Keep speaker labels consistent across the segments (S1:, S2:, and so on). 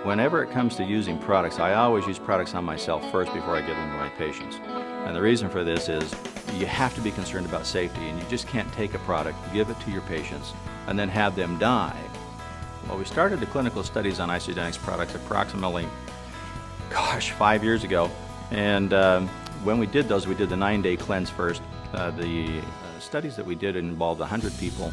S1: Whenever it comes to using products, I always use products on myself first before I give them to my patients. And the reason for this is you have to be concerned about safety, and you just can't take a product, give it to your patients, and then have them die. Well, we started the clinical studies on Isagenix products approximately, 5 years ago. And when we did those, we did the 9-day cleanse first. The studies that we did involved 100 people,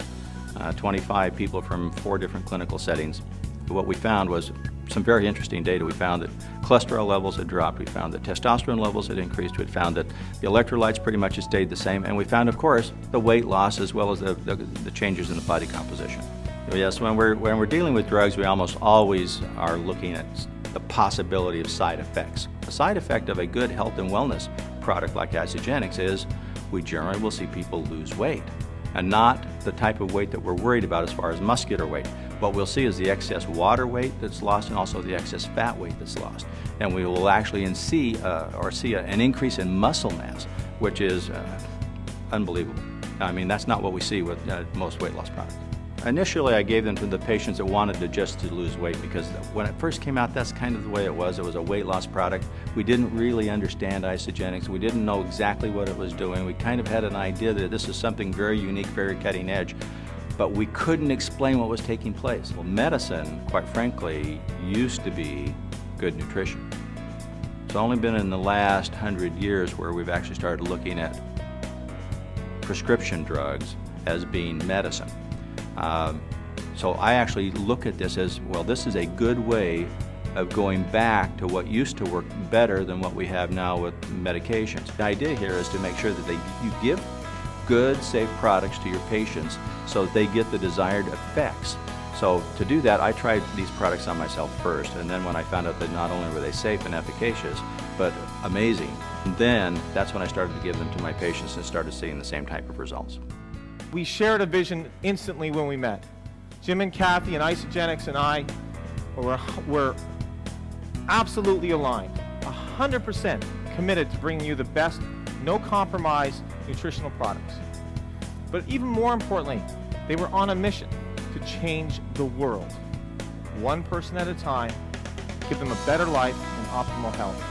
S1: 25 people from 4 different clinical settings. What we found was some very interesting data. We found that cholesterol levels had dropped. We found that testosterone levels had increased. We found that the electrolytes pretty much had stayed the same. And we found, of course, the weight loss as well as the changes in the body composition. Yes, when we're dealing with drugs, we almost always are looking at the possibility of side effects. A side effect of a good health and wellness product like Isagenix is we generally will see people lose weight, and not the type of weight that we're worried about as far as muscular weight. What we'll see is the excess water weight that's lost and also the excess fat weight that's lost. And we will actually see an increase in muscle mass, which is unbelievable. I mean, that's not what we see with most weight loss products. Initially, I gave them to the patients that wanted to lose weight, because when it first came out, that's kind of the way it was. It was a weight loss product. We didn't really understand Isagenix. We didn't know exactly what it was doing. We kind of had an idea that this is something very unique, very cutting edge, but we couldn't explain what was taking place. Well, medicine, quite frankly, used to be good nutrition. It's only been in the last 100 years where we've actually started looking at prescription drugs as being medicine. So I actually look at this as, well, this is a good way of going back to what used to work better than what we have now with medications. The idea here is to make sure that you give good, safe products to your patients so that they get the desired effects. So to do that, I tried these products on myself first, and then when I found out that not only were they safe and efficacious, but amazing, then that's when I started to give them to my patients and started seeing the same type of results.
S2: We shared a vision instantly when we met. Jim and Kathy and Isagenix and I were absolutely aligned, 100% committed to bringing you the best, no compromise nutritional products. But even more importantly, they were on a mission to change the world, one person at a time, give them a better life and optimal health.